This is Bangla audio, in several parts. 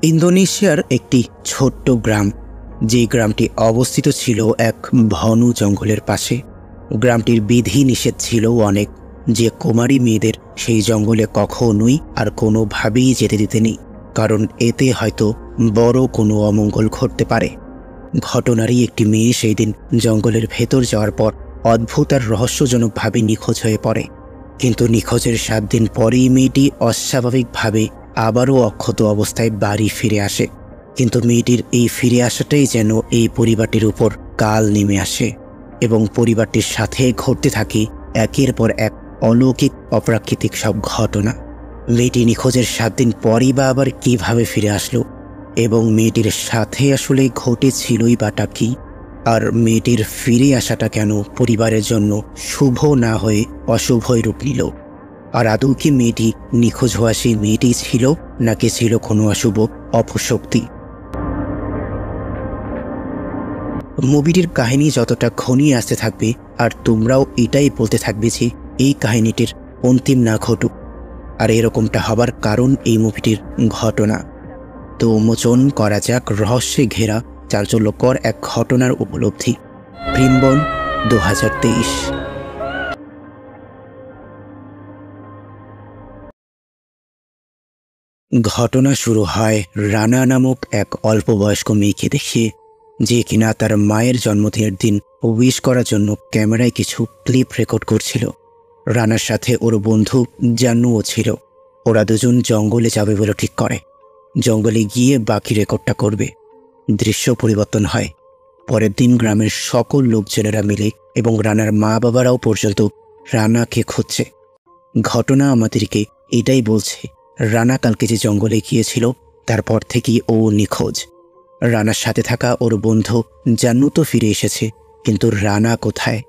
ইন্দোনেশিয়ার একটি ছোট্ট গ্রাম, যে গ্রামটি অবস্থিত ছিল এক ঘন জঙ্গলের পাশে। গ্রামটির বিধি নিষেধ ছিল অনেক, যে কুমারী মেয়েদের সেই জঙ্গলে কখনোই আর কোনোভাবেই যেতে দিতে নেই, কারণ এতে হয়তো বড় কোনো অমঙ্গল ঘটতে পারে। ঘটনারই একটি মেয়ে সেই দিন জঙ্গলের ভেতর যাওয়ার পর অদ্ভুত আর রহস্যজনকভাবে নিখোঁজ হয়ে পড়ে। কিন্তু নিখোঁজের 7 দিন পরেই মেয়েটি অস্বাভাবিকভাবে আবারও অক্ষত অবস্থায় বাড়ি ফিরে আসে। কিন্তু মেয়েটির এই ফিরে আসাটাই যেন এই পরিবারটির উপর কাল নেমে আসে এবং পরিবারটির সাথে ঘটতে থাকে একের পর এক অলৌকিক অপ্রাকৃতিক সব ঘটনা। মেয়েটি নিখোঁজের 7 দিন পরই বা আবার কিভাবে ফিরে আসলো, এবং মেয়েটির সাথে আসলে ঘটেছিলই বাটা কি, আর মেয়েটির ফিরে আসাটা কেন পরিবারের জন্য শুভ না হয়ে অশুভই রূপ নিল? আর আদৌ কি মেয়েটি নিখোঁজ হওয়া সেই মেয়েটি ছিল, নাকি ছিল কোনো অশুভ অপশক্তি? মুভিটির কাহিনী যতটা ঘনিয়ে আসতে থাকবে, আর তোমরাও এটাই বলতে থাকবে যে এই কাহিনীটির অন্তিম না ঘটুক। আর এরকমটা হবার কারণ এই মুভিটির ঘটনা। তো উন্মোচন করা যাক রহস্যে ঘেরা চাঞ্চল্যকর এক ঘটনার উপলব্ধি। প্রেমবন 2023। ঘটনা শুরু হয় রানা নামক এক অল্প বয়স্ক মেয়েকে দেখিয়ে, যে কিনা তার মায়ের জন্মদিনের দিন উইশ করার জন্য ক্যামেরায় কিছু ক্লিপ রেকর্ড করছিল। রানার সাথে ওর বন্ধু জান্নুও ছিল। ওরা দুজন জঙ্গলে যাবে বলে ঠিক করে। জঙ্গলে গিয়ে বাকি রেকর্ডটা করবে। দৃশ্য পরিবর্তন হয়। পরের দিন গ্রামের সকল লোকজনেরা মিলে এবং রানার মা বাবারাও পর্যন্ত রানাকে খুঁজছে। ঘটনা আমাদেরকে এটাই বলছে, রানা কালকে যে জঙ্গলে গিয়েছিল তারপর থেকেই ও নিখোঁজ। রানার সাথে থাকা ওর বন্ধু জান্নু তো ফিরে এসেছে, কিন্তু রানা কোথায়?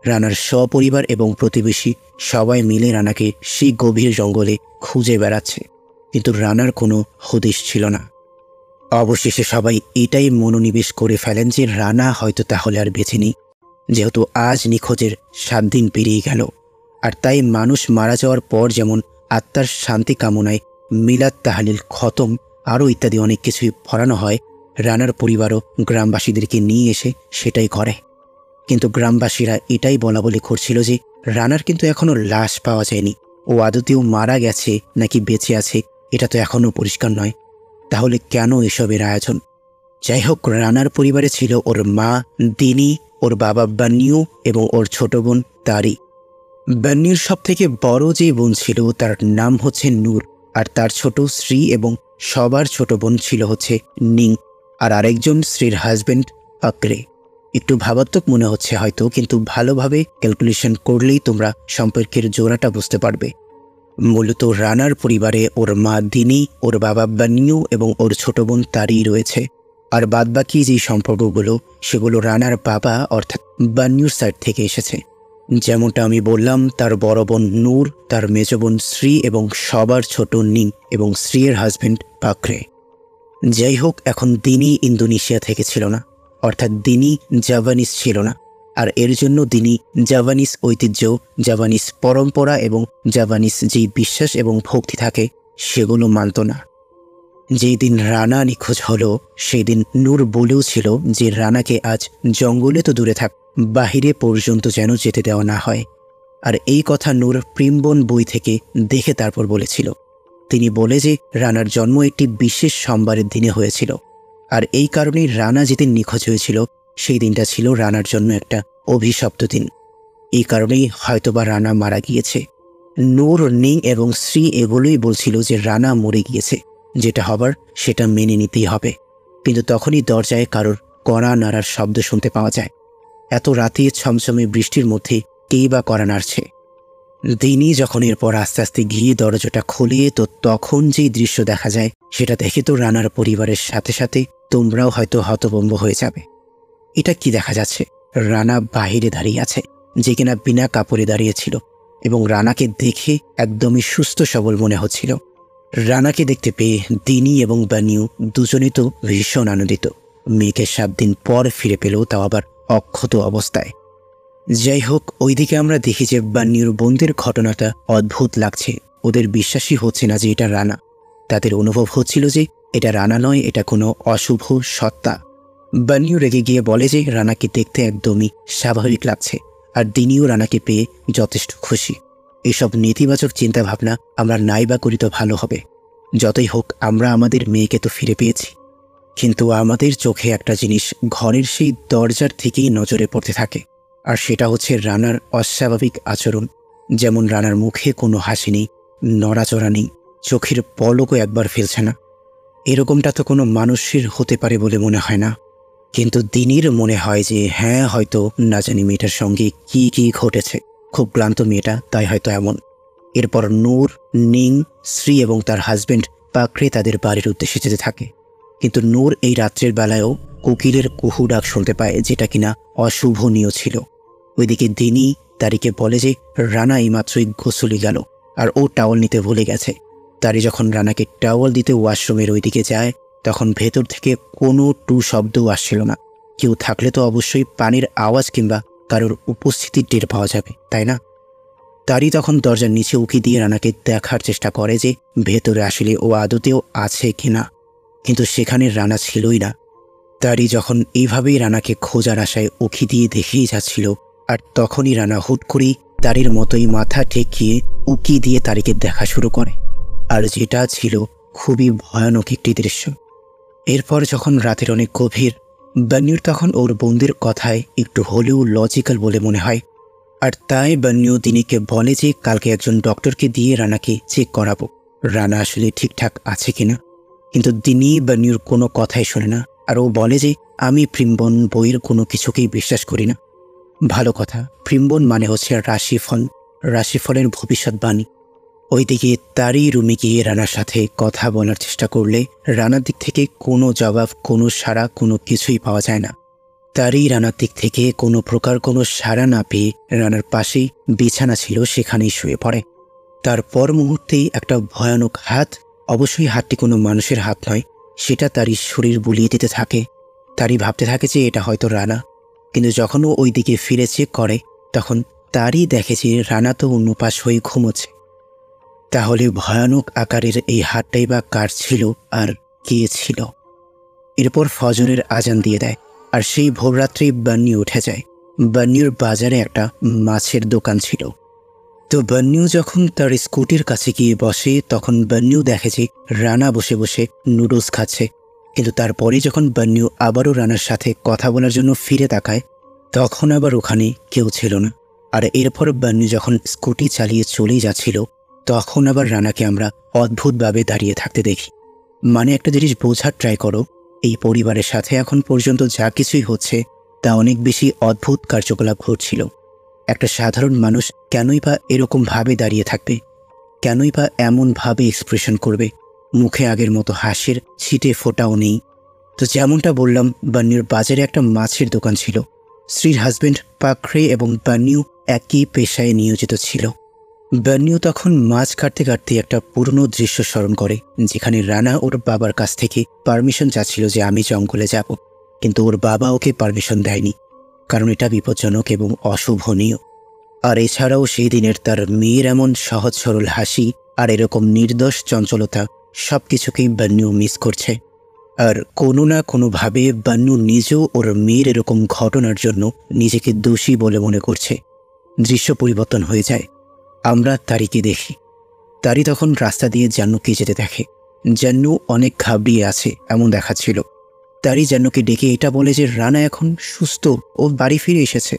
রানার সপরিবার এবং প্রতিবেশী সবাই মিলে রানাকে সেই গভীর জঙ্গলে খুঁজে বেড়াচ্ছে, কিন্তু রানার কোনো হদিশ ছিল না। অবশেষে সবাই এটাই মনোনিবেশ করে ফেলেন যে রানা হয়তো তাহলে আর বেঁচে নেই, যেহেতু আজ নিখোঁজের 7 দিন পেরিয়ে গেল। আর তাই মানুষ মারা যাওয়ার পর যেমন আত্মার শান্তি কামনায় মিলাদ তাহলিল, খতম আরও ইত্যাদি অনেক কিছুই পড়ানো হয়, রানার পরিবারও গ্রামবাসীদেরকে নিয়ে এসে সেটাই করে। কিন্তু গ্রামবাসীরা এটাই বলা বলি করছিল যে রানার কিন্তু এখনও লাশ পাওয়া যায়নি। ও আদতেও মারা গেছে নাকি বেঁচে আছে এটা তো এখনও পরিষ্কার নয়। তাহলে কেন এসবের আয়োজন? যাই হোক, রানার পরিবারে ছিল ওর মা দিনি, ওর বাবা বান্নিউ এবং ওর ছোট বোন তারি। বান্নির সব থেকে বড় যে বোন ছিল তার নাম হচ্ছে নূর, আর তার ছোট শ্রী, এবং সবার ছোট বোন ছিল হচ্ছে নিং, আর আরেকজন শ্রীর হাজব্যান্ড আকরে। একটু ভাবাত্মক মনে হচ্ছে হয়তো, কিন্তু ভালোভাবে ক্যালকুলেশন করলেই তোমরা সম্পর্কের জোড়াটা বুঝতে পারবে। মূলত রানার পরিবারে ওর মা দিনি, ওর বাবা বান্নিউ এবং ওর ছোট বোন তারি রয়েছে। আর বাদবাকি যে সম্পর্কগুলো সেগুলো রানার বাবা অর্থাৎ বান্নিউর সাইড থেকে এসেছে। যেমনটা আমি বললাম, তার বড় বোন নূর, তার মেজ বোন শ্রী এবং সবার ছোট নিং এবং শ্রীয়ের হাজব্যান্ড পাকরে। যাই হোক, এখন দিনি ইন্দোনেশিয়া থেকে ছিল না, অর্থাৎ দিনি জাভানিস ছিল না। আর এর জন্য দিনি জাভানিস ঐতিহ্য, জাভানিস পরম্পরা এবং জাভানিস যেই বিশ্বাস এবং ভক্তি থাকে সেগুলো মানত না। যেই দিন রানা নিখোঁজ হলো সেই দিন নূর বলেও ছিল যে রানাকে আজ জঙ্গলে তো দূরে থাক, বাহিরে পর্যন্ত যেন যেতে দেওয়া না হয়। আর এই কথা নূর প্রেমবন বই থেকে দেখে তারপর বলেছিল। তিনি বলে যে রানার জন্ম একটি বিশেষ সোমবারের দিনে হয়েছিল, আর এই কারণেই রানা যেদিন নিখোঁজ হয়েছিল সেই দিনটা ছিল রানার জন্য একটা অভিশপ্ত দিন। এই কারণেই হয়তোবা রানা মারা গিয়েছে। নূর, নিং এবং শ্রী এগুলোই বলছিল যে রানা মরে গিয়েছে, যেটা হবার সেটা মেনে নিতেই হবে। কিন্তু তখনই দরজায় কারোর কড়া নাড়ার শব্দ শুনতে পাওয়া যায়। এত রাতে ছমছমে বৃষ্টির মধ্যে কেই বা কড়া নাড়ছে। দিনই যখন এরপর আস্তে আস্তে গিয়ে দরজাটা খুলিয়ে, তো তখন যেই দৃশ্য দেখা যায় সেটা দেখে তো রানার পরিবারের সাথে সাথে তোমরাও হয়তো হতভম্ব হয়ে যাবে। এটা কি দেখা যাচ্ছে? রানা বাহিরে দাঁড়িয়ে আছে, যে কিনা বিনা কাপড়ে দাঁড়িয়েছিল, এবং রানাকে দেখে একদমই সুস্থ সবল মনে হচ্ছিল। রানাকে দেখতে পেয়ে দিনি এবং বানিউ দুজনেই তো ভীষণ আনন্দিত। মেয়েকে 7 দিন পর ফিরে পেল, তাও আবার অক্ষত অবস্থায়। যাই হোক, ওইদিকে আমরা দেখি যে বান্নিউর বোনদের ঘটনাটা অদ্ভুত লাগছে। ওদের বিশ্বাসই হচ্ছে না যে এটা রানা। তাদের অনুভব হচ্ছিল যে এটা রানা নয়, এটা কোনো অশুভ সত্তা। বান্নিও রেগে গিয়ে বলে যে রানাকে দেখতে একদমই স্বাভাবিক লাগছে, আর দিনিও রানাকে পেয়ে যথেষ্ট খুশি। এসব নেতিবাচক চিন্তাভাবনা আমরা নাই বা করি তো ভালো হবে। যতই হোক আমরা আমাদের মেয়েকে তো ফিরে পেয়েছি। কিন্তু আমাদের চোখে একটা জিনিস ঘরের সেই দরজার থেকেই নজরে পড়তে থাকে, আর সেটা হচ্ছে রানার অস্বাভাবিক আচরণ। যেমন রানার মুখে কোনো হাসি নেই, নড়াচড়া নেই, চোখের পলকও একবার ফেলছে না। এরকমটা তো কোনো মানুষের হতে পারে বলে মনে হয় না। কিন্তু দিনির মনে হয় যে হ্যাঁ, হয়তো না জানি মেয়েটার সঙ্গে কি কি ঘটেছে। খুব ক্লান্ত মেয়েটা, তাই হয়তো এমন। এরপর নূর, নিং, শ্রী এবং তার হাজবেন্ড পাকড়ে তাদের বাড়ির উদ্দেশ্যে যেতে থাকে। কিন্তু নূর এই রাত্রের বেলায়ও কোকিলের কুহু ডাক শুনতে পায়, যেটা কিনা অশুভনীয় ছিল। ওইদিকে দিনি তারিকে বলে যে রানা এইমাত্রই গোসলে গেল আর ও টাওয়াল নিতে ভুলে গেছে। তারি যখন রানাকে টাওয়াল দিতে ওয়াশরুমের ওইদিকে যায়, তখন ভেতর থেকে কোনো টু শব্দও আসছিল না। কেউ থাকলে তো অবশ্যই পানির আওয়াজ কিংবা কারোর উপস্থিতি টের পাওয়া যাবে, তাই না? তারি তখন দরজার নিচে উকি দিয়ে রানাকে দেখার চেষ্টা করে যে ভেতরে আসলে ও আদতেও আছে কিনা, কিন্তু সেখানে রানা ছিলই না। তারি যখন এইভাবেই রানাকে খোঁজার আশায় উকি দিয়ে দেখেই যাচ্ছিল, আর তখনই রানা হুট করেই তারির মতোই মাথা ঠেকিয়ে উকি দিয়ে তারিকে দেখা শুরু করে, আর যেটা ছিল খুবই ভয়ানক একটি দৃশ্য। এরপর যখন রাতের অনেক গভীর, বান্নির তখন ওর বন্ধুর কথায় একটু হলেও লজিক্যাল বলে মনে হয়, আর তাই বান্নিও দিনিকে বলে যে কালকে একজন ডক্টরকে দিয়ে রানাকে চেক করাবো, রানা আসলে ঠিকঠাক আছে কিনা। কিন্তু দিনি বান্নির কোনো কথাই শোনে না, আর ও বলে যে আমি প্রিম্বন বইয়ের কোনো কিছুকেই বিশ্বাস করি না। ভালো কথা, প্রিম্বন মানে হচ্ছে রাশিফল, রাশিফলের ভবিষ্যৎবাণী। ওইদিকে তারই রুমে গিয়ে রানার সাথে কথা বলার চেষ্টা করলে রানার দিক থেকে কোনো জবাব, কোনো সাড়া, কোনো কিছুই পাওয়া যায় না। তারই রানার দিক থেকে কোনো প্রকার কোনো সাড়া না পেয়ে রানার পাশেই বিছানা ছিল, সেখানেই শুয়ে পড়ে। তারপর মুহূর্তেই একটা ভয়ানক হাত, অবশ্যই হাতটি কোনো মানুষের হাত নয়, সেটা তারই শরীর বুলিয়ে দিতে থাকে। তারই ভাবতে থাকে যে এটা হয়তো রানা। কিন্তু যখন ও ওই দিকে ফিরে চেক করে, তখন তারই দেখে যে রানা তো অন্য পাশ হয়ে ঘুমোচ্ছে। তাহলে ভয়ানক আকারের এই হাতটাই বা কার ছিল, আর কে ছিল? এরপর ফজরের আজান দিয়ে দেয়, আর সেই ভোররাত্রি বান্নি উঠে যায়। বান্নির বাজারে একটা মাছের দোকান ছিল। তো বান্নিও যখন তার স্কুটির কাছে গিয়ে বসে, তখন বান্নিও দেখে যে রানা বসে বসে নুডলস খাচ্ছে। কিন্তু তারপরে যখন বান্নিও আবারও রানার সাথে কথা বলার জন্য ফিরে তাকায়, তখন আবার ওখানে কেউ ছিল না। আর এরপর বান্নি যখন স্কুটি চালিয়ে চলেই যাচ্ছিল, তখন আবার রানাকে আমরা অদ্ভুতভাবে দাঁড়িয়ে থাকতে দেখি। মানে একটা জিনিস বোঝার ট্রাই করো, এই পরিবারের সাথে এখন পর্যন্ত যা কিছুই হচ্ছে তা অনেক বেশি অদ্ভুত কার্যকলাপ ঘটছিল। একটা সাধারণ মানুষ কেনই বা এরকমভাবে দাঁড়িয়ে থাকবে? কেনই বা এমনভাবে এক্সপ্রেশন করবে? মুখে আগের মতো হাসির ছিটে ফোটাও নেই। তো যেমনটা বললাম, বান্নির বাজারে একটা মাছের দোকান ছিল। শ্রীর হাজবেন্ড পাকড়ে এবং বান্নিও একই পেশায় নিয়োজিত ছিল। বান্নিও তখন মাছ কাটতে কাটতে একটা পুরনো দৃশ্য স্মরণ করে, যেখানে রানা ওর বাবার কাছ থেকে পারমিশন চাচ্ছিল যে আমি জঙ্গলে যাব, কিন্তু ওর বাবা ওকে পারমিশন দেয়নি, কারণ এটা বিপজ্জনক এবং অশুভনীয়। আর এছাড়াও সেই দিনের তার মেয়ের এমন সহজ সরল হাসি আর এরকম নির্দোষ চঞ্চলতা, সব কিছুকেই বান্নিও মিস করছে। আর কোনো না কোনোভাবে বান্নু নিজেও ওর মেয়ের এরকম ঘটনার জন্য নিজেকে দোষী বলে মনে করছে। দৃশ্য পরিবর্তন হয়ে যায়। আমরা তারিকে দেখি। তারি তখন রাস্তা দিয়ে জান্নুকে যেতে দেখে। জান্নু অনেক ঘাবড়িয়ে আছে এমন দেখাচ্ছিল। তারি জান্নুকে ডেকে এটা বলে যে রানা এখন সুস্থ, ও বাড়ি ফিরে এসেছে।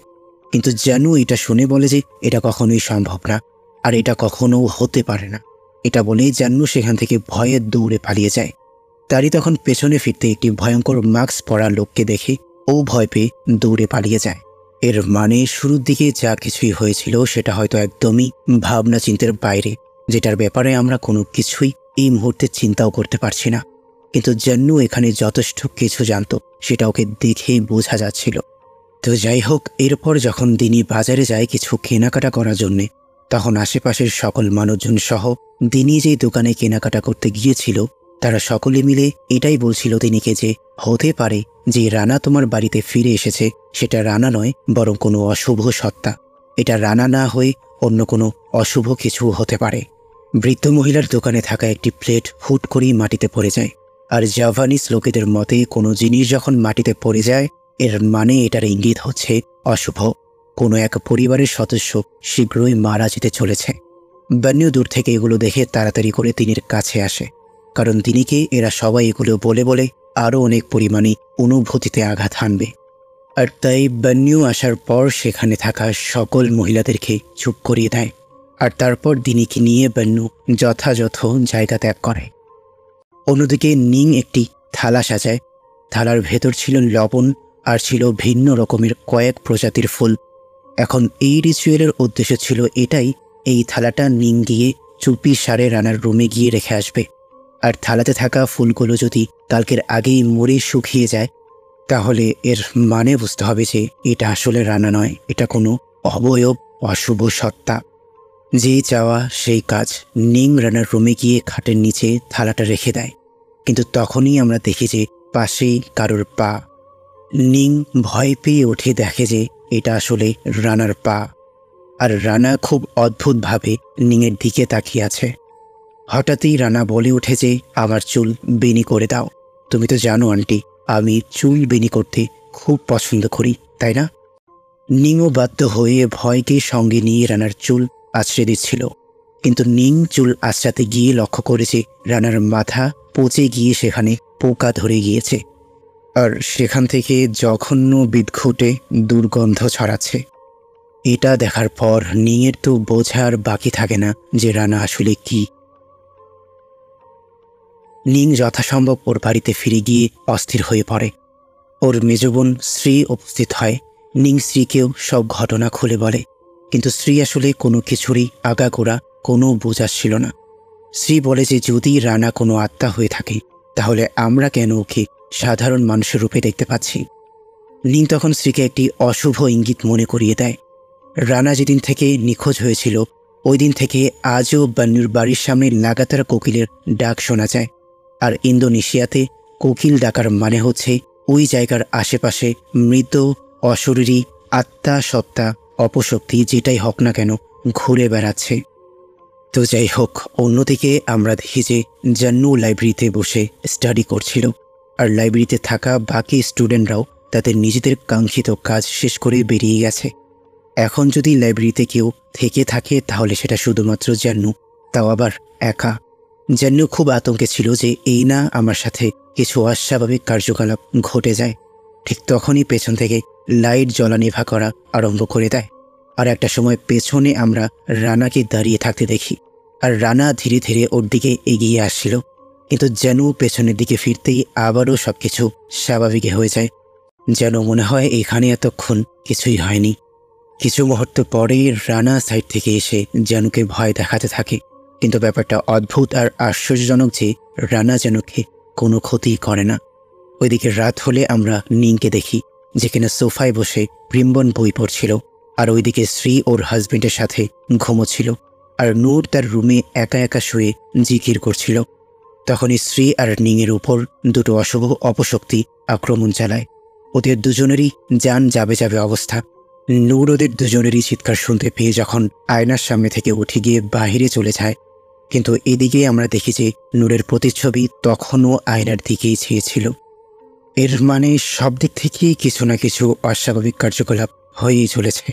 কিন্তু জান্নু এটা শুনে বলে যে এটা কখনোই সম্ভব না, আর এটা কখনো হতে পারে না। এটা বলেই জান্নু সেখান থেকে ভয়ে দৌড়ে পালিয়ে যায়। তারি তখন পেছনে ফিরতে একটি ভয়ঙ্কর মাস্ক পরা লোককে দেখে ও ভয় পেয়ে দৌড়ে পালিয়ে যায়। এর মানে শুরুর দিকে যা কিছুই হয়েছিল সেটা হয়তো একদমই ভাবনা চিন্তার বাইরে, যেটার ব্যাপারে আমরা কোনো কিছুই এই মুহূর্তে চিন্তাও করতে পারছি না। কিন্তু জান্নু এখানে যথেষ্ট কিছু জানত, সেটা ওকে দেখেই বোঝা যাচ্ছিল। তো যাই হোক, এরপর যখন দিনি বাজারে যায় কিছু কেনাকাটা করার জন্যে, তখন আশেপাশের সকল মানুষজন সহ দিনি যেই দোকানে কেনাকাটা করতে গিয়েছিল, তারা সকলে মিলে এটাই বলছিল দিনিকে যে হতে পারে যে রানা তোমার বাড়িতে ফিরে এসেছে সেটা রানা নয়, বরং কোনো অশুভ সত্তা। এটা রানা না হয়ে অন্য কোনো অশুভ কিছু হতে পারে। বৃদ্ধ মহিলার দোকানে থাকা একটি প্লেট হুট করেই মাটিতে পড়ে যায়। আর জাভানিজ লোকেদের মতে কোনো জিনিস যখন মাটিতে পড়ে যায় এর মানে এটার ইঙ্গিত হচ্ছে অশুভ, কোনো এক পরিবারের সদস্য শীঘ্রই মারা যেতে চলেছে। বান্নু দূর থেকে এগুলো দেখে তাড়াতাড়ি করে তিনির কাছে আসে, কারণ তিনিকে এরা সবাই এগুলো বলে বলে আরও অনেক পরিমাণে অনুভূতিতে আঘাত হানবে। আর তাই বান্নু আসার পর সেখানে থাকা সকল মহিলাদেরকে চুপ করিয়ে দেয়, আর তারপর দিনিকে নিয়ে বান্নু যথাযথ জায়গা ত্যাগ করে। অন্যদিকে নিং একটি থালা সাজায়। থালার ভেতর ছিল লবণ আর ছিল ভিন্ন রকমের কয়েক প্রজাতির ফুল। এখন এই রিচুয়ালের উদ্দেশ্য ছিল এটাই, এই থালাটা নিং গিয়ে চুপি সারে রানার রুমে গিয়ে রেখে আসবে। আর থালাতে থাকা ফুলগুলো যদি কালকের আগেই মরে শুকিয়ে যায় তাহলে এর মানে বুঝতে হবে যে এটা আসলে রানা নয়, এটা কোনো অবয়ব অশুভ সত্তা। যেই চাওয়া সেই কাজ। নিং রানার রুমে গিয়ে খাটের নিচে থালাটা রেখে দেয়, কিন্তু তখনই আমরা দেখি যে পাশেই কারোর পা। নিং ভয় পেয়ে উঠে দেখে যে এটা আসলে রানার পা, আর রানা খুব অদ্ভুতভাবে নিংয়ের দিকে তাকিয়ে আছে। হঠাৎই রানা বলে ওঠে যে আমার চুল বেনি করে দাও। তুমি তো জানো আন্টি, আমি চুল বেনি করতে খুব পছন্দ করি, তাই না? নিংও বাধ্য হয়ে ভয়কে সঙ্গে নিয়ে রানার চুল আছড়ে দিচ্ছিল, কিন্তু নিং চুল আছড়াতে গিয়ে লক্ষ্য করেছে রানার মাথা পচে গিয়ে সেখানে পোকা ধরে গিয়েছে, আর সেখান থেকে জঘন্য বিদঘুটে দুর্গন্ধ ছড়াচ্ছে। এটা দেখার পর নিংয়ের তো বোঝার বাকি থাকে না যে রানা আসলে কি। নিং যথাসম্ভব ওর বাড়িতে ফিরে গিয়ে অস্থির হয়ে পড়ে। ওর মেজবোন শ্রী উপস্থিত হয়। নিং শ্রীকেও সব ঘটনা খুলে বলে, কিন্তু শ্রী আসলে কোনো কিছুরই আগাগোড়া কোনো বোঝাচ্ছিল না। শ্রী বলে যে যদি রানা কোনো আত্মা হয়ে থাকে তাহলে আমরা কেন ওকে সাধারণ মানুষের রূপে দেখতে পাচ্ছি। নিং তখন শ্রীকে একটি অশুভ ইঙ্গিত মনে করিয়ে দেয়। রানা যেদিন থেকে নিখোঁজ হয়েছিল ওই দিন থেকে আজও বান্নুর বাড়ির সামনে লাগাতার কোকিলের ডাক শোনা যায়, আর ইন্দোনেশিয়াতে কোকিল ডাকার মানে হচ্ছে ওই জায়গার আশেপাশে মৃত অশরীরী আত্মা সত্তা অপশক্তি যেটাই হোক না কেন ঘুরে বেড়াচ্ছে। তো যাই হোক, অন্যদিকে আমরা দেখি যে জান্নু লাইব্রেরিতে বসে স্টাডি করছিল, আর লাইব্রেরিতে থাকা বাকি স্টুডেন্টরাও তাদের নিজেদের কাঙ্ক্ষিত কাজ শেষ করে বেরিয়ে গেছে। এখন যদি লাইব্রেরিতে কেউ থেকে থাকে তাহলে সেটা শুধুমাত্র জান্নু, তাও আবার একা। জান্নু খুব আতঙ্কে ছিল যে এই না আমার সাথে কিছু অস্বাভাবিক কার্যকলাপ ঘটে যায়। ঠিক তখনই পেছন থেকে লাইট জ্বলা নেভা করা আরম্ভ করে দেয়, আর একটা সময় পেছনে আমরা রানাকে দাঁড়িয়ে থাকতে দেখি, আর রানা ধীরে ধীরে ওর দিকে এগিয়ে আসছিল। কিন্তু যেন পেছনের দিকে ফিরতেই আবারও সবকিছু স্বাভাবিক হয়ে যায়, যেন মনে হয় এখানে এতক্ষণ কিছুই হয়নি। কিছু মুহূর্ত পরেই রানা সাইড থেকে এসে জানুকে ভয় দেখাতে থাকে, কিন্তু ব্যাপারটা অদ্ভুত আর আশ্চর্যজনক যে রানা জানুকে কোনো ক্ষতি করে না। ওইদিকে রাত হলে আমরা নিংকে দেখি যেখানে সোফায় বসে প্রিম্বন বই পড়ছিল, আর ওইদিকে শ্রী ওর হাজবেন্ডের সাথে ঘুমোচ্ছিল, আর নূর তার রুমে একা একা শুয়ে জিকির করছিল। তখনই শ্রী আর নিংয়ের উপর দুটো অশুভ অপশক্তি আক্রমণ চালায়। ওদের দুজনেরই জান যাবে যাবে অবস্থা। নূর ওদের দুজনেরই চিৎকার শুনতে পেয়ে যখন আয়নার সামনে থেকে উঠে গিয়ে বাহিরে চলে যায়, কিন্তু এদিকে আমরা দেখি যে নূরের প্রতিচ্ছবি তখনও আয়নার দিকেই চেয়েছিল। এর মানে সব দিক থেকেই কিছু না কিছু অস্বাভাবিক কার্যকলাপ হয়েই চলেছে।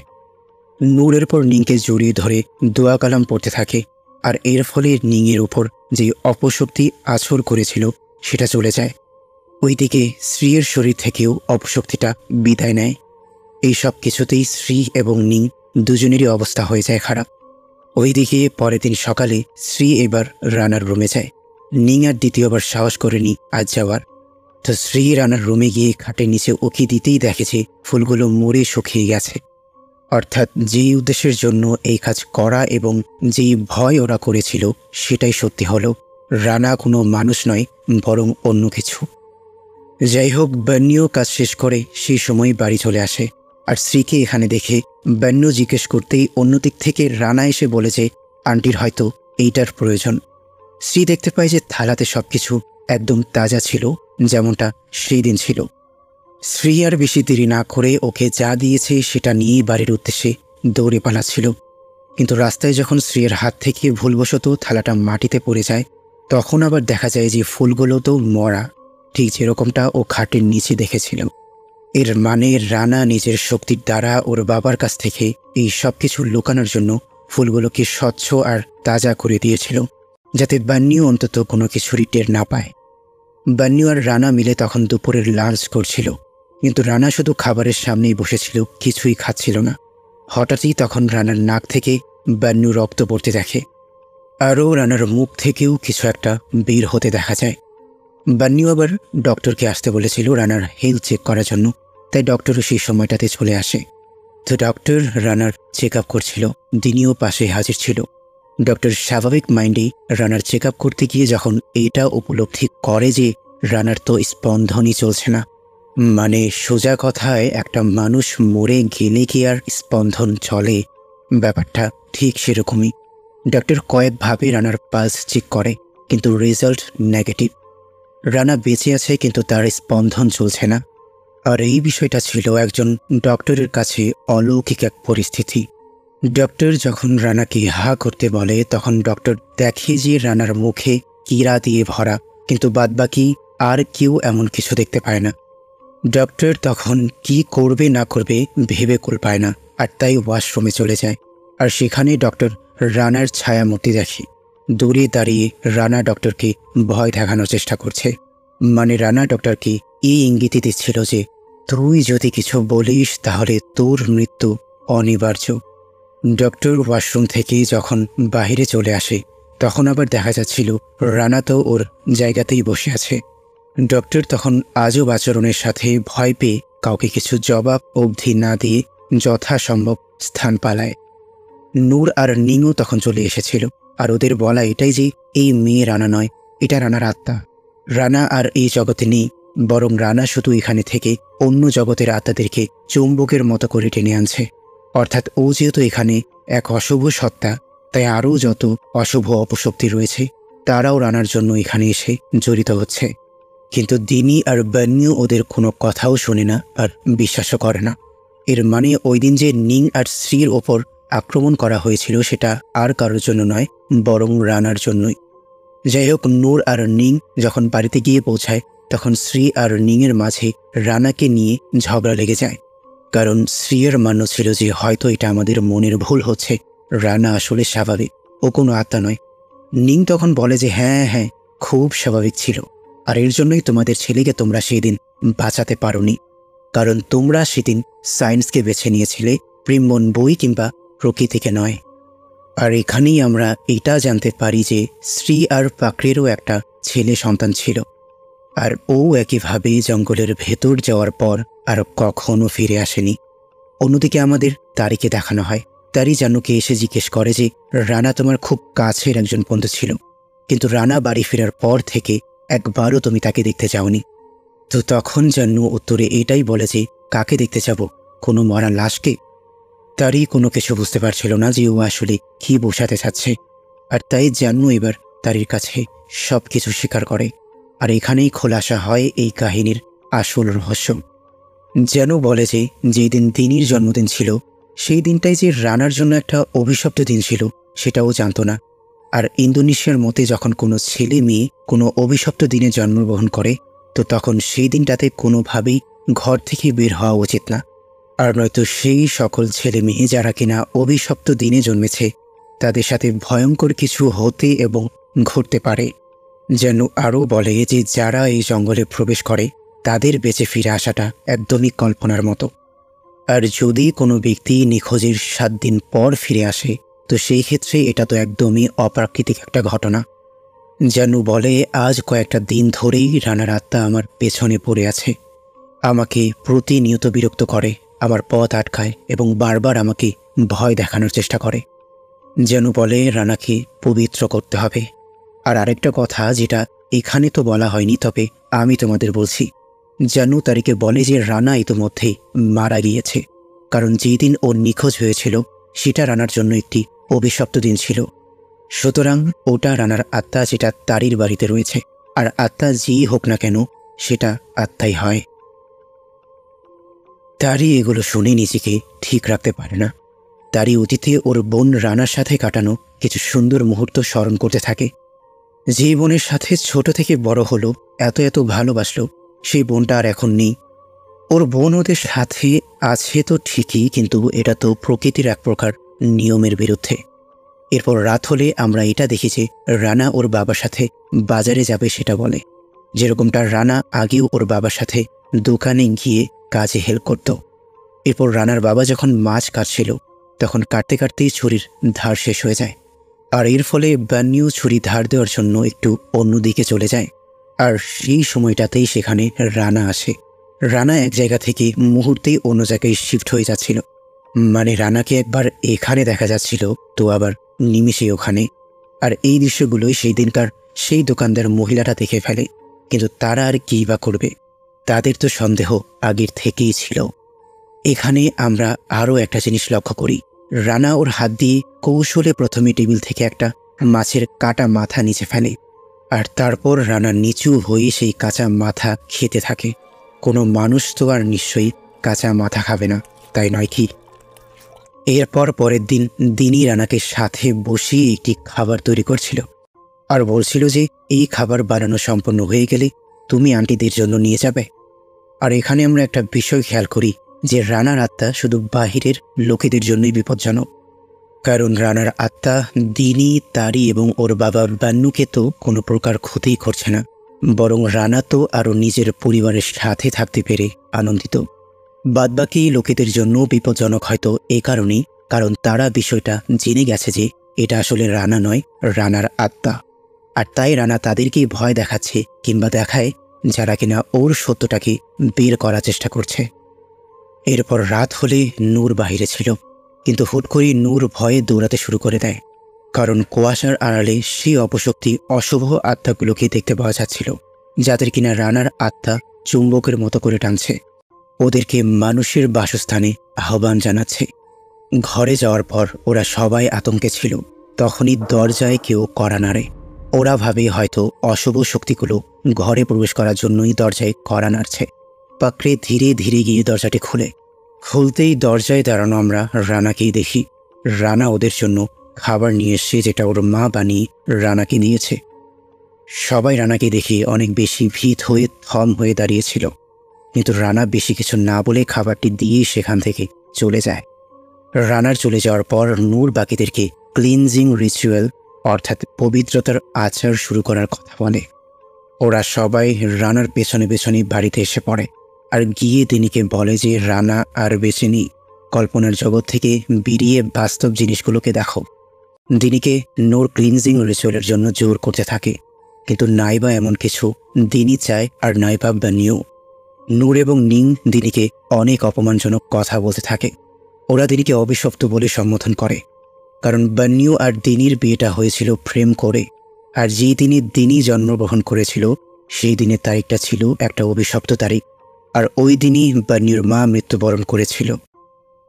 নূরের পর নিংকে জড়িয়ে ধরে দোয়া কালাম পড়তে থাকে, আর এর ফলে নিংয়ের উপর যে অপশক্তি আছর করেছিল সেটা চলে যায়। ওইদিকে শ্রীয়ের শরীর থেকেও অপশক্তিটা বিদায় নেয়। এই সব কিছুতেই শ্রী এবং নিং দুজনেরই অবস্থা হয়ে যায় খারাপ। ওইদিকে পরের দিন সকালে শ্রী এবার রানার রুমে যায়। নিং আর দ্বিতীয়বার সাহস করেনি আজ যাওয়ার। তো শ্রী রানার রুমে গিয়ে খাটের নিচে উকি দিতেই দেখেছে ফুলগুলো মরে শুকিয়ে গেছে। অর্থাৎ যেই উদ্দেশ্যের জন্য এই কাজ করা এবং যেই ভয় ওরা করেছিল সেটাই সত্যি হলো। রানা কোনো মানুষ নয়, বরং অন্য কিছু। যাই হোক, বান্নিও কাজ শেষ করে সেই সময় বাড়ি চলে আসে, আর শ্রীকে এখানে দেখে বান্নু জিজ্ঞেস করতেই অন্যদিক থেকে রানা এসে বলেছে আন্টির হয়তো এইটার প্রয়োজন। শ্রী দেখতে পায় যে থালাতে সবকিছু একদম তাজা ছিল, যেমনটা সেই দিন ছিল। শ্রী আর বেশি দেরি না করে ওকে যা দিয়েছে সেটা নিয়েই বাড়ির উদ্দেশ্যে দৌড়ে পালাচ্ছিল। কিন্তু রাস্তায় যখন শ্রীয়ের হাত থেকে ভুলবশত থালাটা মাটিতে পড়ে যায় তখন আবার দেখা যায় যে ফুলগুলো তো মরা, ঠিক যেরকমটা ও খাটের নিচে দেখেছিল। এর মানে রানা নিজের শক্তির দ্বারা ওর বাবার কাছ থেকে এই সব কিছু লুকানোর জন্য ফুলগুলোকে স্বচ্ছ আর তাজা করে দিয়েছিল, যাতে বান্নিও অন্তত কোনো কিছুরই টের না পায়। বান্নিও আর রানা মিলে তখন দুপুরের লাঞ্চ করছিল, কিন্তু রানা শুধু খাবারের সামনেই বসেছিল, কিছুই খাচ্ছিল না। হঠাৎই তখন রানার নাক থেকে বান্নু রক্ত পড়তে দেখে, আরও রানার মুখ থেকেও কিছু একটা বের হতে দেখা যায়। বান্নিও আবার ডক্টরকে আসতে বলেছিল রানার হেলথ চেক করার জন্য, তাই ডক্টরও সেই সময়টাতে চলে আসে। তো ডক্টর রানার চেক আপ করছিল, দিনিও পাশে হাজির ছিল। ডক্টর স্বাভাবিক মাইন্ডেই রানার চেক আপ করতে গিয়ে যখন এটা উপলব্ধি করে যে রানার তো স্পন্দনই চলছে না, মানে সোজা কথায় একটা মানুষ মরে গেলে কি আর স্পন্দন চলে, ব্যাপারটা ঠিক সেরকমই। ডক্টর কয়েকভাবে রানার পালস চেক করে, কিন্তু রেজাল্ট নেগেটিভ। রানা বেঁচে আছে, কিন্তু তার স্পন্দন চলছে না। আর এই বিষয়টা ছিল একজন ডক্টরের কাছে অলৌকিক এক পরিস্থিতি। ডক্টর যখন রানাকে হা করতে বলে, তখন ডক্টর দেখে যে রানার মুখে কীরা দিয়ে ভরা, কিন্তু বাদবাকি আর কেউ এমন কিছু দেখতে পায় না। ডক্টর তখন কি করবে না করবে ভেবে কুল পায় না, আর তাই ওয়াশরুমে চলে যায়। আর সেখানে ডক্টর রানার ছায়ামূর্তি দেখে। দূরে দাঁড়িয়ে রানা ডক্টরকে ভয় দেখানোর চেষ্টা করছে, মানে রানা ডক্টরকে এই ইঙ্গিতই দিচ্ছিল যে তুই যদি কিছু বলিস তাহলে তোর মৃত্যু অনিবার্য। ডক্টর ওয়াশরুম থেকে যখন বাইরে চলে আসে, তখন আবার দেখা যাচ্ছিল রানা তো ওর জায়গাতেই বসে আছে। ডক্টর তখন আজব আচরণের সাথে ভয় পেয়ে কাউকে কিছু জবাব অবধি না দিয়ে যথাসম্ভব স্থান পালায়। নূর আর নিংও তখন চলে এসেছিল, আর ওদের বলা এটাই যে এই মেয়ে রানা নয়, এটা রানার আত্মা। রানা আর এই জগতে নেই, বরং রানা শুধু এখানে থেকে অন্য জগতের আত্মাদেরকে চুম্বকের মতো করে টেনে আনছে। অর্থাৎ ও যেহেতু এখানে এক অশুভ সত্তা, তাই আরও যত অশুভ অপশক্তি রয়েছে তারাও রানার জন্য এখানে এসে জড়িত হচ্ছে। কিন্তু দিনি আর বান্নিও ওদের কোনো কথাও শোনে না আর বিশ্বাসও করে না। এর মানে ওই দিন যে নিং আর শ্রীর ওপর আক্রমণ করা হয়েছিল সেটা আর কারোর জন্য নয়, বরং রানার জন্যই। যাই হোক, নূর আর নিং যখন বাড়িতে গিয়ে পৌঁছায়, তখন শ্রী আর নিংয়ের মাঝে রানাকে নিয়ে ঝগড়া লেগে যায়। কারণ শ্রীয়ের মান্য ছিল যে হয়তো এটা আমাদের মনের ভুল হচ্ছে, রানা আসলে স্বাভাবিক, ও কোনো আত্মা নয়। নিং তখন বলে যে হ্যাঁ হ্যাঁ, খুব স্বাভাবিক ছিল, আর এর জন্যই তোমাদের ছেলেকে তোমরা সেই দিন বাঁচাতে পারোনি, কারণ তোমরা সেদিন সায়েন্সকে বেছে নিয়েছিলে, প্রেমমন বই কিংবা প্রকৃতিকে নয়। আর এখানেই আমরা এটা জানতে পারি যে শ্রী আর পাকড়েরও একটা ছেলে সন্তান ছিল, আর ও একইভাবে জঙ্গলের ভেতর যাওয়ার পর আর কখনো ফিরে আসেনি। অন্যদিকে আমাদের তারিকে দেখানো হয়, তারই জানুকে এসে জিজ্ঞেস করে যে রানা তোমার খুব কাছের একজন বন্ধু ছিল, কিন্তু রানা বাড়ি ফেরার পর থেকে একবারও তুমি তাকে দেখতে যাওনি। তো তখন জান্নু উত্তরে এটাই বলে যে কাকে দেখতে যাব, কোনো মরা লাশকে? তারই কোনো কিছু বুঝতে পারছিল না যে ও আসলে কি বোঝাতে চাচ্ছে। আর তাই জান্নু এবার তারির কাছে সব কিছু স্বীকার করে, আর এখানেই খোলাসা হয় এই কাহিনীর আসল রহস্য। জানু বলে যে যেই দিন দিনির জন্মদিন ছিল, সেই দিনটাই যে রানার জন্য একটা অভিশপ্ত দিন ছিল সেটাও জানত না। আর ইন্দোনেশিয়ার মতে যখন কোনো ছেলে মেয়ে কোনো অভিশপ্ত দিনে জন্মগ্রহণ করে, তো তখন সেই দিনটাতে কোনোভাবেই ঘর থেকে বের হওয়া উচিত না। আর নয়তো সেই সকল ছেলে মেয়ে যারা কিনা অভিশপ্ত দিনে জন্মেছে, তাদের সাথে ভয়ঙ্কর কিছু হতে এবং ঘটতে পারে। যেন আরও বলে যে যারা এই জঙ্গলে প্রবেশ করে তাদের বেঁচে ফিরে আসাটা একদমই কল্পনার মতো। আর যদি কোনো ব্যক্তি নিখোঁজের 7 দিন পর ফিরে আসে, তো সেই ক্ষেত্রে এটা তো একদমই অপ্রাকৃতিক একটা ঘটনা। জানু বলে আজ কয়েকটা দিন ধরেই রানার আত্মা আমার পেছনে পড়ে আছে, আমাকে প্রতিনিয়ত বিরক্ত করে, আমার পথ আটকায় এবং বারবার আমাকে ভয় দেখানোর চেষ্টা করে। জানু বলে রানাকে পবিত্র করতে হবে। আর আরেকটা কথা যেটা এখানে তো বলা হয়নি, তবে আমি তোমাদের বলছি, জানু তারিকে বলে যে রানা ইতোমধ্যেই মারা গিয়েছে, কারণ যেই দিন ও নিখোঁজ হয়েছিল সেটা রানার জন্য একটি অভিশপ্ত দিন ছিল। সুতরাং ওটা রানার আত্মা, যেটা তারির বাড়িতে রয়েছে, আর আত্মা যেই হোক না কেন সেটা আত্মাই হয়। তারি এগুলো শুনে নিজেকে ঠিক রাখতে পারে না। তারি অতীতে ওর বোন রানার সাথে কাটানো কিছু সুন্দর মুহূর্ত স্মরণ করতে থাকে। যে বোনের সাথে ছোট থেকে বড় হলো, এত এত ভালোবাসলো, সেই বোনটা আর এখন নেই। ওর বোন ওদের সাথে আছে তো ঠিকই, কিন্তু এটা তো প্রকৃতির এক প্রকার নিয়মের বিরুদ্ধে। এরপর রাত হলে আমরা এটা দেখি যে রানা ওর বাবার সাথে বাজারে যাবে সেটা বলে, যেরকমটা রানা আগেও ওর বাবার সাথে দোকানে গিয়ে কাজে হেল্প করত। এরপর রানার বাবা যখন মাছ কাটছিল, তখন কাটতে কাটতেই ছুরির ধার শেষ হয়ে যায়, আর এর ফলে বান্নিও ছুরি ধার দেওয়ার জন্য একটু অন্যদিকে চলে যায়। আর সেই সময়টাতেই সেখানে রানা আসে। রানা এক জায়গা থেকে মুহূর্তেই অন্য জায়গায় শিফট হয়ে যাচ্ছিল। মানে রানাকে একবার এখানে দেখা যাচ্ছিল, তো আবার নিমিষে ওখানে। আর এই দৃশ্যগুলোই সেই দিনকার সেই দোকানদার মহিলাটা দেখে ফেলে। কিন্তু তারা আর কী বা করবে, তাদের তো সন্দেহ আগের থেকেই ছিল। এখানে আমরা আরও একটা জিনিস লক্ষ্য করি। রানা ওর হাত দিয়ে কৌশলে প্রথমে টেবিল থেকে একটা মাছের কাটা মাথা নিচে ফেলে, আর তারপর রানা নিচু হয়ে সেই কাঁচা মাথা খেতে থাকে। কোনো মানুষ তো আর নিশ্চয়ই কাঁচা মাথা খাবে না, তাই নয় কি? এরপর পরের দিন দিনই রানাকে সাথে বসিয়ে একটি খাবার তৈরি করছিল, আর বলছিল যে এই খাবার বানানো সম্পন্ন হয়ে গেলে তুমি আন্টিদের জন্য নিয়ে যাবে। আর এখানে আমরা একটা বিষয় খেয়াল করি যে রানার আত্মা শুধু বাহিরের লোকেদের জন্যই বিপজ্জনক, কারণ রানার আত্মা দিনি, তারি এবং ওর বাবা বান্নুকে তো কোনো প্রকার ক্ষতিই করছে না, বরং রানা তো আরও নিজের পরিবারের সাথে থাকতে পেরে আনন্দিত। বাদবাকি লোকেদের জন্য বিপজ্জনক হয়তো এ কারণেই, কারণ তারা বিষয়টা জেনে গেছে যে এটা আসলে রানা নয়, রানার আত্মা। আর তাই রানা তাদেরকেই ভয় দেখাচ্ছে কিংবা দেখায়, যারা কিনা ওর সত্যটাকে বের করার চেষ্টা করছে। এরপর রাত হলে নূর বাহিরে ছিল, কিন্তু হুট করেই নূর ভয়ে দৌড়াতে শুরু করে দেয়, কারণ কুয়াশার আড়ালে সেই অপশক্তি অশুভ আত্মাগুলোকে দেখতে পাওয়া যাচ্ছিল, যাদের কিনা রানার আত্মা চুম্বকের মতো করে টানছে, ওদেরকে মানুষের বাসস্থানে আহ্বান জানাচ্ছে। ঘরে যাওয়ার পর ওরা সবাই আতঙ্কে ছিল। তখনই দরজায় কেউ কড়া নাড়ে। ওরা ভাবে হয়তো অশুভ শক্তিগুলো ঘরে প্রবেশ করার জন্যই দরজায় কড়া নাড়ছে। পাকড়ে ধীরে ধীরে গিয়ে দরজাটি খুলে। খুলতেই দরজায় দাঁড়ানো আমরা রানাকেই দেখি। রানা ওদের জন্য খাবার নিয়ে এসছে, যেটা ওর মা বানিয়ে রানাকে দিয়েছে। সবাই রানাকে দেখে অনেক বেশি ভীত হয়ে থম হয়ে দাঁড়িয়েছিল, কিন্তু রানা বেশি কিছু না বলে খাবারটি দিয়ে সেখান থেকে চলে যায়। রানার চলে যাওয়ার পর নূর বাকিদেরকে ক্লিনজিং রিচুয়াল অর্থাৎ পবিত্রতার আচার শুরু করার কথা বলে। ওরা সবাই রানার পেছনে পেছনে বাড়িতে এসে পড়ে, আর গিয়ে দিনীকে বলে যে রানা আর বেঁচে নেই, কল্পনার জগৎ থেকে বেরিয়ে বাস্তব জিনিসগুলোকে দেখো। দিনীকে নূর ক্লিনজিং রিচুয়ালের জন্য জোর করতে থাকে, কিন্তু নাইবা এমন কিছু দিনী চায়, আর নাইবা বা নিউ। নূর এবং নিং দিনীকে অনেক অপমানজনক কথা বলতে থাকে। ওরা দিনীকে অভিশপ্ত বলে সম্বোধন করে, কারণ বান্নিউ আর দিনীর বিয়েটা হয়েছিল প্রেম করে, আর যেই দিনে দিনী জন্মগ্রহণ করেছিল সেই দিনের তারিখটা ছিল একটা অভিশপ্ত তারিখ, আর ওই দিনই বান্নিউর মা মৃত্যুবরণ করেছিল।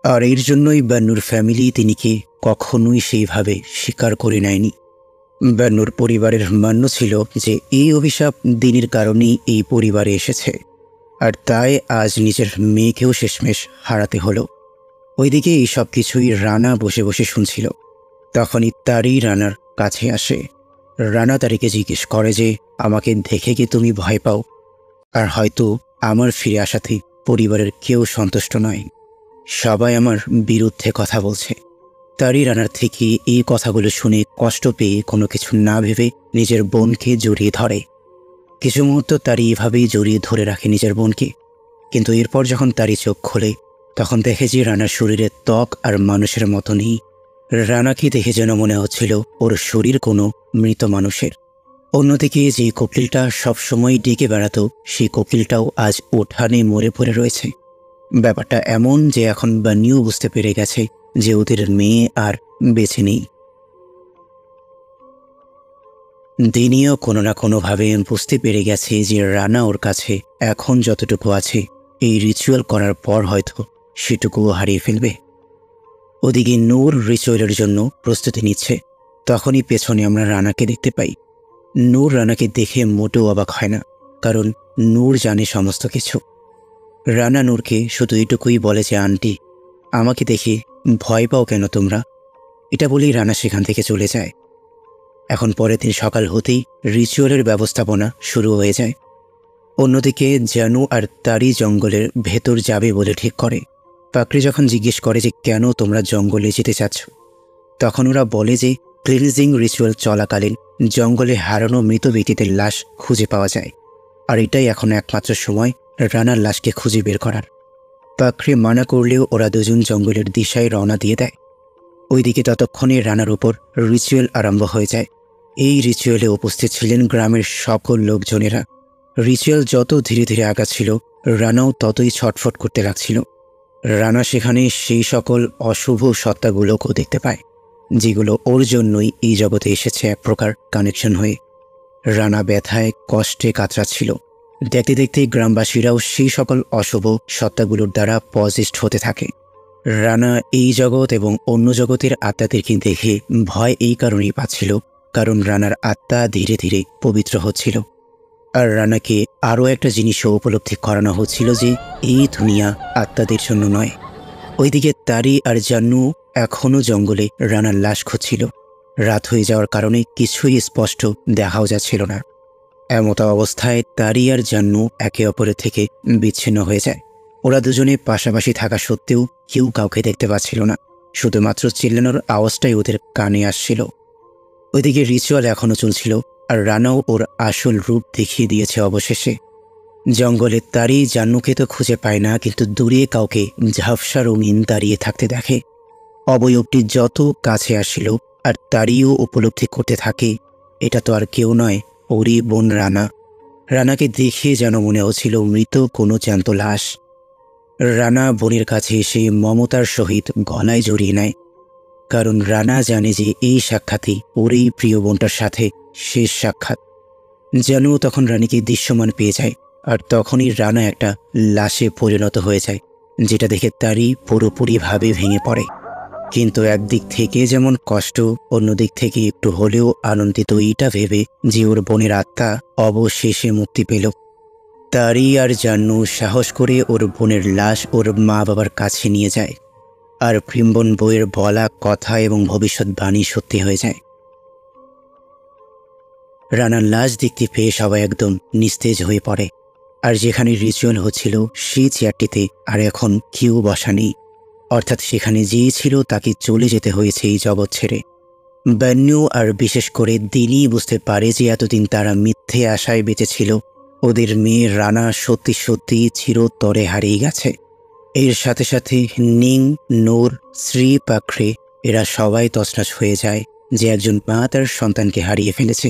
আর এর জন্যই বান্নুর ফ্যামিলি দিনীকে কখনোই সেইভাবে স্বীকার করে নেয়নি। বান্নুর পরিবারের মান্য ছিল যে এই অভিশাপ দিনীর কারণেই এই পরিবারে এসেছে, আর তাই আজ নিজের মেয়েকেও শেষমেশ হারাতে হলো। ওইদিকে এই সব কিছুই রানা বসে বসে শুনছিল। তখনই তারি রানার কাছে আসে। রানা তারিকে জিজ্ঞেস করে যে আমাকে দেখে কি তুমি ভয় পাও? আর হয়তো আমার ফিরে আসাতে পরিবারের কেউ সন্তুষ্ট নয়, সবাই আমার বিরুদ্ধে কথা বলছে। তারি রানার থেকে এই কথাগুলো শুনে কষ্ট পেয়ে কোনো কিছু না ভেবে নিজের বোনকে জড়িয়ে ধরে। কিছু মুহূর্ত তারি এভাবেই জড়িয়ে ধরে রাখে নিজের বোনকে, কিন্তু এরপর যখন তারি চোখ খোলে তখন দেখে যে রানার শরীরে ত্বক আর মানুষের মতো নেই। রানাকে দেখে যেন মনে হচ্ছিল ওর শরীর কোনো মৃত মানুষের। অন্যদিকে যে কোকিলটা সবসময় ডেকে বেড়াতো, সেই কোকিলটাও আজ উঠানে মরে পড়ে রয়েছে। ব্যাপারটা এমন যে এখন বান্নিও বুঝতে পেরে গেছে যে ওদের মেয়ে আর বেঁচে নেই। দিনীও কোনো না কোনোভাবে বুঝতে পেরে গেছে যে রানা ওর কাছে এখন যতটুকু আছে এই রিচুয়াল করার পর হয়তো সেটুকুও হারিয়ে ফেলবে। ওদিকে নূর রিচুয়ালের জন্য প্রস্তুতি নিচ্ছে। তখনই পেছনে আমরা রানাকে দেখতে পাই। নূর রানাকে দেখে মোটেও অবাক হয় না, কারণ নূর জানে সমস্ত কিছু। রানা নূরকে শুধু এটুকুই বলে যে আন্টি, আমাকে দেখে ভয় পাও কেন তোমরা? এটা বলেই রানা সেখান থেকে চলে যায়। এখন পরের দিন সকাল হতেই রিচুয়ালের ব্যবস্থাপনা শুরু হয়ে যায়। অন্যদিকে জানু আর তারি জঙ্গলের ভেতর যাবে বলে ঠিক করে। পাকড়ি যখন জিজ্ঞেস করে যে কেন তোমরা জঙ্গলে যেতে চাচ্ছ, তখন ওরা বলে যে ক্লিনজিং রিচুয়াল চলাকালীন জঙ্গলে হারানো মৃত ব্যক্তিদের লাশ খুঁজে পাওয়া যায়, আর এটাই এখন একমাত্র সময় রানার লাশকে খুঁজে বের করার। পাকড়ি মানা করলেও ওরা দুজন জঙ্গলের দিশায় রওনা দিয়ে দেয়। ওইদিকে ততক্ষণে রানার উপর রিচুয়াল আরম্ভ হয়ে যায়। এই রিচুয়ালে উপস্থিত ছিলেন গ্রামের সকল লোকজনেরা। রিচুয়াল যত ধীরে ধীরে আগাচ্ছিল, রানাও ততই ছটফট করতে লাগছিল। রানা সেখানে সেই সকল অশুভ সত্তাগুলোকেও দেখতে পায়, যেগুলো ওর জন্যই এই জগতে এসেছে এক প্রকার কানেকশন হয়ে। রানা ব্যথায় কষ্টে কাতরাচ্ছিল। দেখতে দেখতে গ্রামবাসীরাও সেই সকল অশুভ সত্তাগুলোর দ্বারা পজেসড হতে থাকে। রানা এই জগৎ এবং অন্য জগতের আত্মাদেরকে দেখে ভয় এই কারণেই পাচ্ছিল, কারণ রানার আত্মা ধীরে ধীরে পবিত্র হচ্ছিল। আর রানাকে আরও একটা জিনিসও উপলব্ধি করানো হচ্ছিল যে এই দুনিয়া আত্মাদের জন্য নয়। ওইদিকে তারি আর জান্নু এখনও জঙ্গলে রানার লাশ খুঁজছিল। রাত হয়ে যাওয়ার কারণে কিছুই স্পষ্ট দেখাও যাচ্ছিল না। এমত অবস্থায় তারি আর জান্নু একে অপরের থেকে বিচ্ছিন্ন হয়ে যায়। ওরা দুজনে পাশাপাশি থাকা সত্ত্বেও কেউ কাউকে দেখতে পাচ্ছিল না, শুধুমাত্র চিল্লানোর আওয়াজটাই ওদের কানে আসছিল। ওইদিকে রিচুয়াল এখনও চলছিল, আর রানাও ওর আসল রূপ দেখিয়ে দিয়েছে অবশেষে। জঙ্গলে তারি জান্নুকে তো খুঁজে পায় না, কিন্তু দূরে কাউকে ঝাপসা রঙিন দাঁড়িয়ে থাকতে দেখে। অবয়বটি যত কাছে আসছিল, আর তারিও উপলব্ধি করতে থাকে এটা তো আর কেউ নয়, ওরই বোন রানা। রানাকে দেখে যেন মনে হচ্ছিল মৃত কোনো জ্যান্ত লাশ। রানা বোনের কাছে এসে মমতার সহিত গলায় জড়িয়ে নেয়, কারণ রানা জানে যে এই সাক্ষাৎই ওর এই প্রিয় বোনটার সাথে শেষ সাক্ষাৎ। জানু তখন রানীকে দৃশ্যমান পেয়ে যায়, আর তখনই রানা একটা লাশে পরিণত হয়ে যায়, যেটা দেখে তারই পুরোপুরিভাবে ভেঙে পড়ে। কিন্তু একদিক থেকে যেমন কষ্ট, অন্যদিক থেকে একটু হলেও আনন্দিত এইটা ভেবে যে ওর বোনের আত্মা অবশেষে মুক্তি পেল। তারি আর জান্নু সাহস করে ওর বোনের লাশ ওর মা বাবার কাছে নিয়ে যায়, আর প্রিমবন বইয়ের বলা কথা এবং ভবিষ্যৎবাণী সত্যি হয়ে যায়। রানার লাশ দেখতে পেয়ে সবাই একদম নিস্তেজ হয়ে পড়ে। আর যেখানে রিচুয়াল হচ্ছিল সেই চেয়ারটিতে আর এখন কেউ বসা নেই, অর্থাৎ সেখানে যে ছিল তাকে চলে যেতে হয়েছে এই জগৎ ছেড়ে। বান্নু আর বিশেষ করে দিনই বুঝতে পারে যে এতদিন তারা মিথ্যে আশায় বেঁচেছিল, ওদের মেয়ে রানা সত্যি সত্যি চিরতরে হারিয়ে গেছে। এর সাথে সাথে নিং, নূর, শ্রী, পাখরে এরা সবাই তছনছ হয়ে যায় যে একজন মা তার সন্তানকে হারিয়ে ফেলেছে,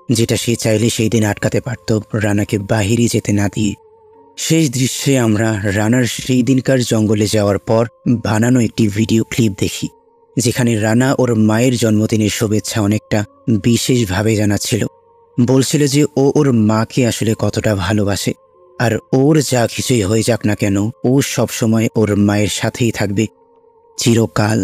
যেটা সে চাইলে সেই দিন আটকাতে পারত রানাকে বাহিরে যেতে না দিয়ে। শেষ দৃশ্যে আমরা রানার সেই দিনকার জঙ্গলে যাওয়ার পর বানানো একটি ভিডিও ক্লিপ দেখি, যেখানে রানা ওর মায়ের জন্মদিনের শুভেচ্ছা অনেকটা বিশেষভাবে জানাচ্ছিল। বলছিল যে ও ওর মাকে আসলে কতটা ভালোবাসে, আর ওর যা কিছুই হয়ে যাক না কেন ও সবসময় ওর মায়ের সাথেই থাকবে চিরকাল।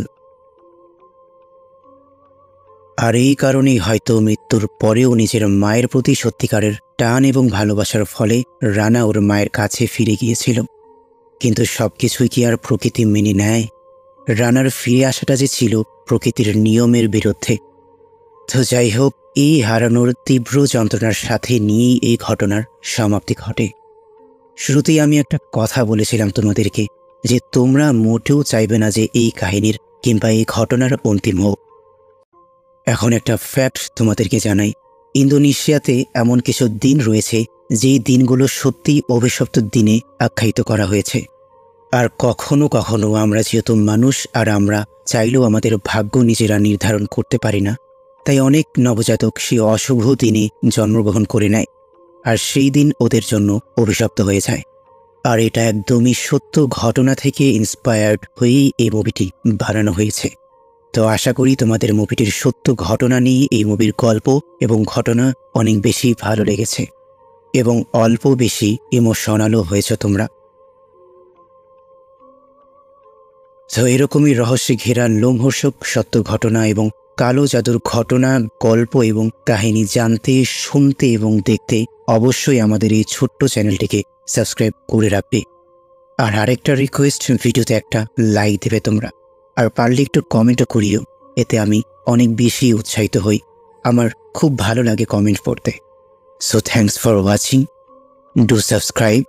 আর এই কারণেই হয়তো মৃত্যুর পরেও নিজের মায়ের প্রতি সত্যিকারের টান এবং ভালোবাসার ফলে রানা ওর মায়ের কাছে ফিরে গিয়েছিল। কিন্তু সবকিছুই কি আর প্রকৃতি মেনে নেয়? রানার ফিরে আসাটা যে ছিল প্রকৃতির নিয়মের বিরুদ্ধে। তো যাই হোক, এই হারানোর তীব্র যন্ত্রণার সাথে নিয়েই এই ঘটনার সমাপ্তি ঘটে। শুরুতেই আমি একটা কথা বলেছিলাম তোমাদেরকে যে তোমরা মোটেও চাইবে না যে এই কাহিনীর কিংবা এই ঘটনার অন্তিম হোক। এখন একটা ফ্যাক্ট তোমাদেরকে জানাই, ইন্দোনেশিয়াতে এমন কিছু দিন রয়েছে যেই দিনগুলো সত্যিই অভিশপ্ত দিনে আখ্যায়িত করা হয়েছে। আর কখনো কখনো আমরা যেহেতু মানুষ, আর আমরা চাইলেও আমাদের ভাগ্য নিজেরা নির্ধারণ করতে পারি না, তাই অনেক নবজাতক সেই অশুভ দিনে জন্মগ্রহণ করে নেয়, আর সেই দিন ওদের জন্য অভিশপ্ত হয়ে যায়। আর এটা একদমই সত্য ঘটনা থেকে ইন্সপায়ার্ড হয়েই এই মুভিটি বানানো হয়েছে। তো আশা করি তোমাদের মুভিটির সত্য ঘটনা নিয়ে এই মুভির গল্প এবং ঘটনা অনেক বেশি ভালো লেগেছে, এবং অল্প বেশি ইমোশনালও হয়েছে তোমরা। তো এরকমই রহস্যে ঘেরা লোমহর্ষক সত্য ঘটনা এবং কালো জাদুর ঘটনা, গল্প এবং কাহিনী জানতে, শুনতে এবং দেখতে অবশ্যই আমাদের এই ছোট্ট চ্যানেলটিকে সাবস্ক্রাইব করে রাখবে। আর আরেকটা রিকোয়েস্ট, ভিডিওতে একটা লাইক দেবে তোমরা, আর পারলে একটু কমেন্টও করিও, এতে আমি অনেক বেশি উৎসাহিত হই। আমার খুব ভালো লাগে কমেন্ট পড়তে। So thanks for watching, do subscribe